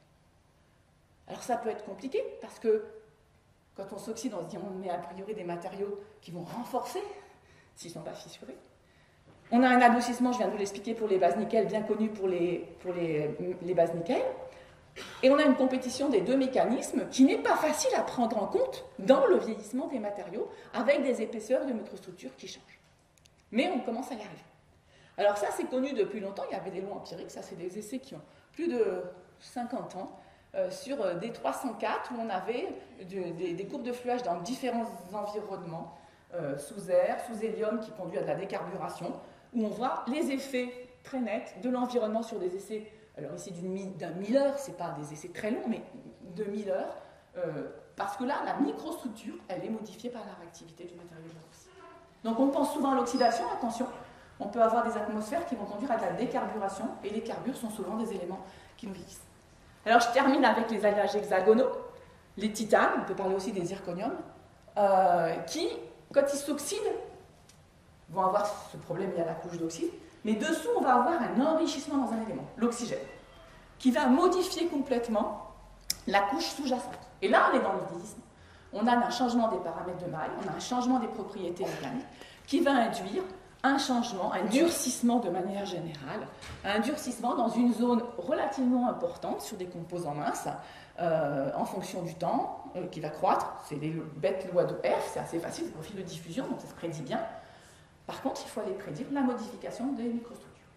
Alors ça peut être compliqué parce que quand on s'oxyde, on se dit on met a priori des matériaux qui vont renforcer s'ils ne sont pas fissurés. On a un adoucissement, je viens de vous l'expliquer, pour les bases nickel, bien connu pour les bases nickel. Et on a une compétition des deux mécanismes qui n'est pas facile à prendre en compte dans le vieillissement des matériaux avec des épaisseurs de microstructures qui changent. Mais on commence à y arriver. Alors ça, c'est connu depuis longtemps. Il y avait des lois empiriques, ça c'est des essais qui ont plus de 50 ans, sur D304, où on avait des courbes de fluage dans différents environnements, sous air, sous hélium, qui conduit à de la décarburation, où on voit les effets très nets de l'environnement sur des essais, alors ici d'un 1000 heures, ce n'est pas des essais très longs, mais de 1000 heures, parce que là, la microstructure, elle est modifiée par la réactivité du matériau de l'oxyde. Donc on pense souvent à l'oxydation, attention, on peut avoir des atmosphères qui vont conduire à de la décarburation, et les carbures sont souvent des éléments qui nous vieillissent. Alors je termine avec les alliages hexagonaux, les titanes, on peut parler aussi des zirconiums, qui, quand ils s'oxydent, vont avoir ce problème lié à la couche d'oxyde, mais dessous on va avoir un enrichissement dans un élément, l'oxygène, qui va modifier complètement la couche sous-jacente. Et là on est dans le vieillissement. On a un changement des paramètres de maille, on a un changement des propriétés mécaniques, qui va induire un changement, un durcissement de manière générale, un durcissement dans une zone relativement importante sur des composants minces, en fonction du temps, qui va croître. C'est des bêtes lois de F, c'est assez facile, c'est le profil de diffusion, donc ça se prédit bien. Par contre, il faut aller prédire la modification des microstructures.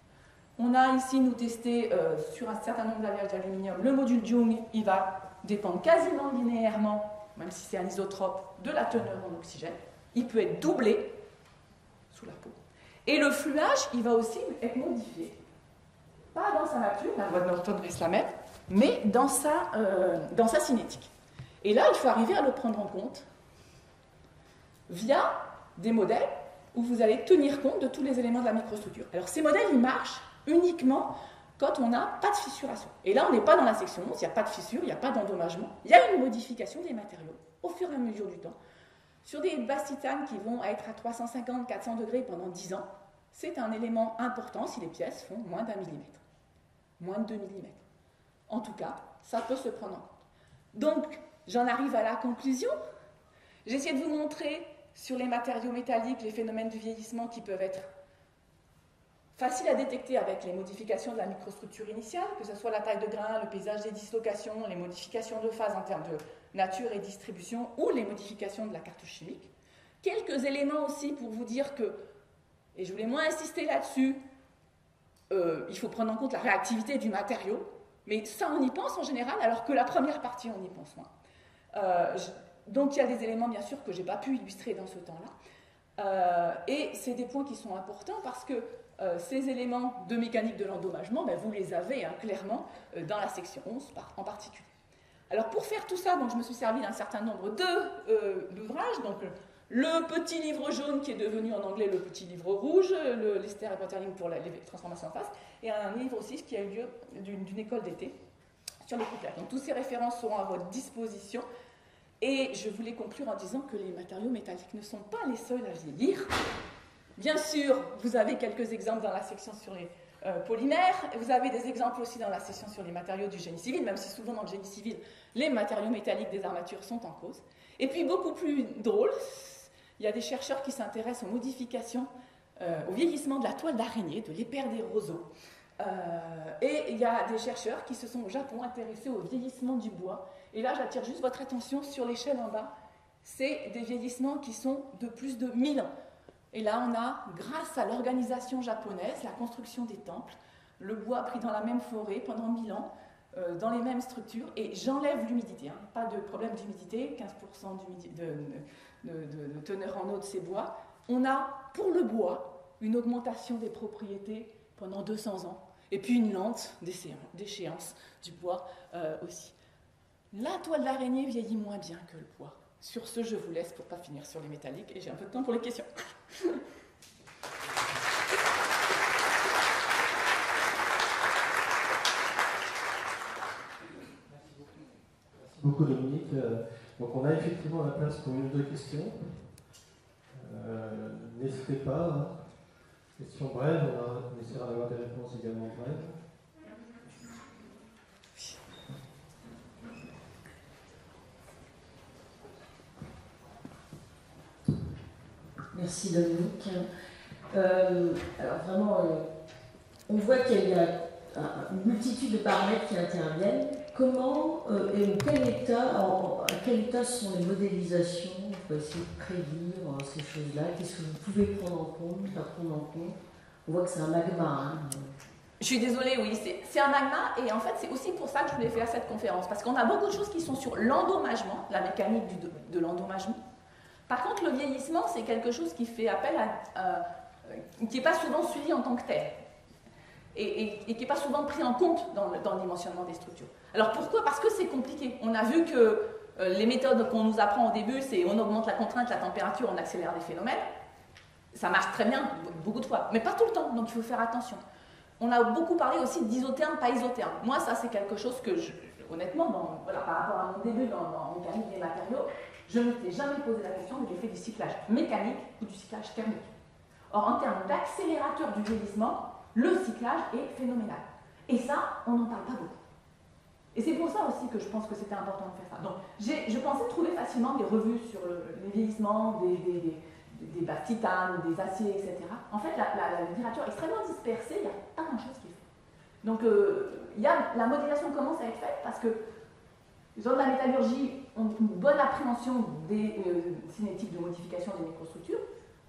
On a ici, nous, testé sur un certain nombre d'alliages d'aluminium, le module Jung, il va dépendre quasiment linéairement, même si c'est un isotrope, de la teneur en oxygène. Il peut être doublé sous la peau. Et le fluage, il va aussi être modifié. Pas dans sa nature, la loi de Norton reste la même, mais dans sa cinétique. Et là, il faut arriver à le prendre en compte via des modèles où vous allez tenir compte de tous les éléments de la microstructure. Alors ces modèles, ils marchent uniquement quand on n'a pas de fissuration. Et là, on n'est pas dans la section 11, il n'y a pas de fissure, il n'y a pas d'endommagement. Il y a une modification des matériaux au fur et à mesure du temps. Sur des bases titanes qui vont être à 350-400 degrés pendant 10 ans, c'est un élément important si les pièces font moins d'1 millimètre, moins de 2 millimètres. En tout cas, ça peut se prendre en compte. Donc, j'en arrive à la conclusion. J'essaie de vous montrer sur les matériaux métalliques les phénomènes du vieillissement qui peuvent être faciles à détecter avec les modifications de la microstructure initiale, que ce soit la taille de grain, le paysage des dislocations, les modifications de phase en termes de nature et distribution, ou les modifications de la cartouche chimique. Quelques éléments aussi pour vous dire que, et je voulais moins insister là-dessus, il faut prendre en compte la réactivité du matériau, mais ça on y pense en général, alors que la première partie on y pense moins. Donc il y a des éléments bien sûr que je n'ai pas pu illustrer dans ce temps-là, et c'est des points qui sont importants parce que ces éléments de mécanique de l'endommagement, ben, vous les avez clairement dans la section 11 en particulier. Alors pour faire tout ça, donc, je me suis servi d'un certain nombre d'ouvrages, donc le petit livre jaune qui est devenu en anglais le petit livre rouge, l'Ester et Waterling pour les transformations en phase, et un livre aussi qui a eu lieu d'une école d'été sur les couplages. Donc toutes ces références seront à votre disposition. Et je voulais conclure en disant que les matériaux métalliques ne sont pas les seuls à vieillir. Bien sûr, vous avez quelques exemples dans la section sur les polymères, vous avez des exemples aussi dans la section sur les matériaux du génie civil, même si souvent dans le génie civil, les matériaux métalliques des armatures sont en cause. Et puis beaucoup plus drôle, il y a des chercheurs qui s'intéressent aux modifications, au vieillissement de la toile d'araignée, de l'éper des roseaux. Et il y a des chercheurs qui se sont au Japon intéressés au vieillissement du bois. Et là, j'attire juste votre attention sur l'échelle en bas. C'est des vieillissements qui sont de plus de 1000 ans. Et là, on a, grâce à l'organisation japonaise, la construction des temples, le bois pris dans la même forêt pendant 1000 ans, dans les mêmes structures, et j'enlève l'humidité, hein, pas de problème d'humidité, 15% de teneur en eau de ces bois. On a, pour le bois, une augmentation des propriétés pendant 200 ans, et puis une lente déchéance du bois aussi. La toile d'araignée vieillit moins bien que le bois. Sur ce, je vous laisse pour ne pas finir sur les métalliques, et j'ai un peu de temps pour les questions. Merci beaucoup Dominique. Donc on a effectivement la place pour une ou deux questions. N'hésitez pas. Hein. Questions brèves, on essaiera d'avoir des réponses également brèves. Merci Dominique. Alors vraiment, on voit qu'il y a une multitude de paramètres qui interviennent. Comment et à quel état sont les modélisations pour essayer de prédire ces choses-là? Qu'est-ce que vous pouvez prendre en compte, pas prendre en compte? On voit que c'est un magma. Hein. Je suis désolée, oui, c'est un magma, et en fait c'est aussi pour ça que je voulais faire cette conférence, parce qu'on a beaucoup de choses qui sont sur l'endommagement, la mécanique de l'endommagement. Par contre, le vieillissement, c'est quelque chose qui fait appel à... qui n'est pas souvent suivi en tant que tel, et qui n'est pas souvent pris en compte dans le dimensionnement des structures. Alors pourquoi? Parce que c'est compliqué. On a vu que les méthodes qu'on nous apprend au début, c'est on augmente la contrainte, la température, on accélère les phénomènes. Ça marche très bien, beaucoup de fois, mais pas tout le temps, donc il faut faire attention. On a beaucoup parlé aussi d'isotherme, pas isotherme. Moi, ça, c'est quelque chose que, honnêtement, voilà, par rapport à mon début dans mécanique des matériaux, je ne m'étais jamais posé la question, mais j'ai fait du cyclage mécanique ou du cyclage thermique. Or, en termes d'accélérateur du vieillissement, le cyclage est phénoménal. Et ça, on n'en parle pas beaucoup. Et c'est pour ça aussi que je pense que c'était important de faire ça. Donc, je pensais trouver facilement des revues sur le vieillissement des bases titane, des aciers, etc. En fait, la littérature est extrêmement dispersée, il n'y a pas grand-chose qui est fait. Donc, la modélisation commence à être faite parce que les gens de la métallurgie ont une bonne appréhension des cinétiques de modification des microstructures.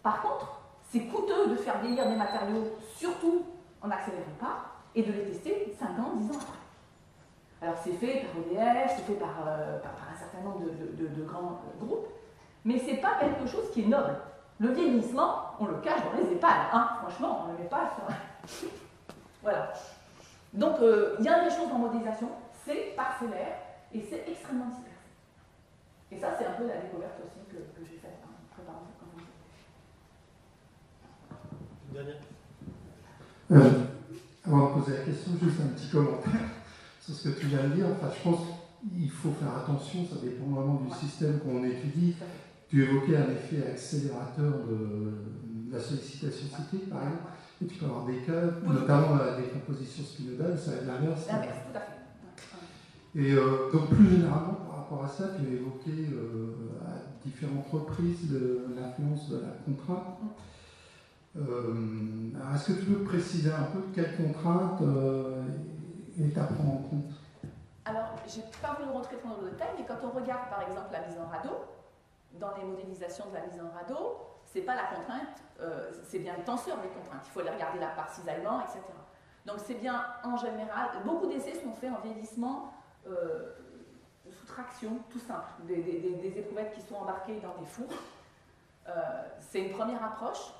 Par contre, c'est coûteux de faire vieillir des matériaux, surtout en n'accélérant pas, et de les tester 5 ans, 10 ans après. Alors, c'est fait par EDF, c'est fait par un certain nombre de grands groupes, mais ce n'est pas quelque chose qui est noble. Le vieillissement, on le cache dans les EHPAD, hein. Franchement, on ne le met pas sur... Voilà. Donc, il y a des choses en modélisation, c'est parcellaire et c'est extrêmement dispersé. Et ça, c'est un peu la découverte aussi que j'ai faite en préparant cette conférence. Une dernière. Avant de poser la question, juste un petit commentaire sur ce que tu viens de dire. Enfin, je pense qu'il faut faire attention, ça dépend vraiment du système qu'on étudie. Tu évoquais un effet accélérateur de la sollicitation cyclique, par exemple, et tu peux avoir des cas, notamment la décomposition spinodale, ça va être l'inverse. L'inverse, tout à fait. Et donc, plus généralement, par rapport à ça, tu as évoqué à différentes reprises l'influence de la contrainte. Alors, est-ce que tu peux préciser un peu quelles contraintes est à prendre en compte? Alors, je n'ai pas voulu rentrer trop dans le détail, mais quand on regarde, par exemple, la mise en radeau, dans les modélisations de la mise en radeau, ce n'est pas la contrainte, c'est bien le tenseur des contraintes. Il faut aller regarder la part cisaillement, etc. Donc c'est bien, en général, beaucoup d'essais sont faits en vieillissement sous traction, tout simple, des éprouvettes qui sont embarquées dans des fours. C'est une première approche,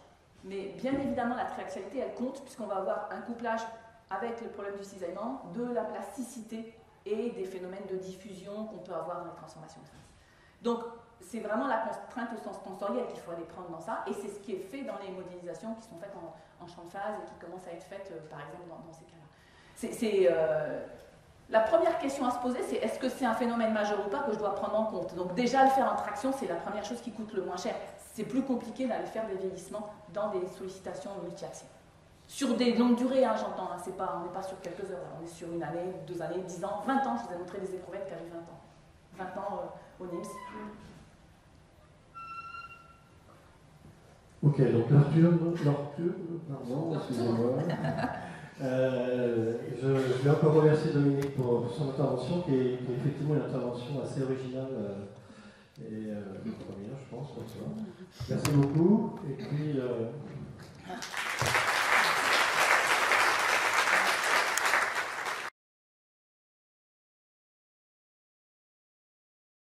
mais bien évidemment la triaxialité, elle compte, puisqu'on va avoir un couplage avec le problème du cisaillement, de la plasticité et des phénomènes de diffusion qu'on peut avoir dans les transformations de phase. Donc, c'est vraiment la contrainte au sens tensoriel qu'il faut aller prendre dans ça, et c'est ce qui est fait dans les modélisations qui sont faites en champ de phase et qui commencent à être faites, par exemple, dans ces cas-là. La première question à se poser, c'est est-ce que c'est un phénomène majeur ou pas que je dois prendre en compte? Donc déjà, le faire en traction, c'est la première chose qui coûte le moins cher. C'est plus compliqué d'aller faire des vieillissements dans des sollicitations multi-axiales. Sur des longues durées, hein, j'entends, hein, on n'est pas sur quelques heures, on est sur 1 année, 2 années, 10 ans, 20 ans. Je vous ai montré des éprouvettes qui avaient 20 ans. 20 ans au NIMS. Ok, donc l'Arthur, pardon, excusez-moi. Je vais encore remercier Dominique pour son intervention, qui est effectivement une intervention assez originale et première, je pense, pour toi. Merci beaucoup. Et puis,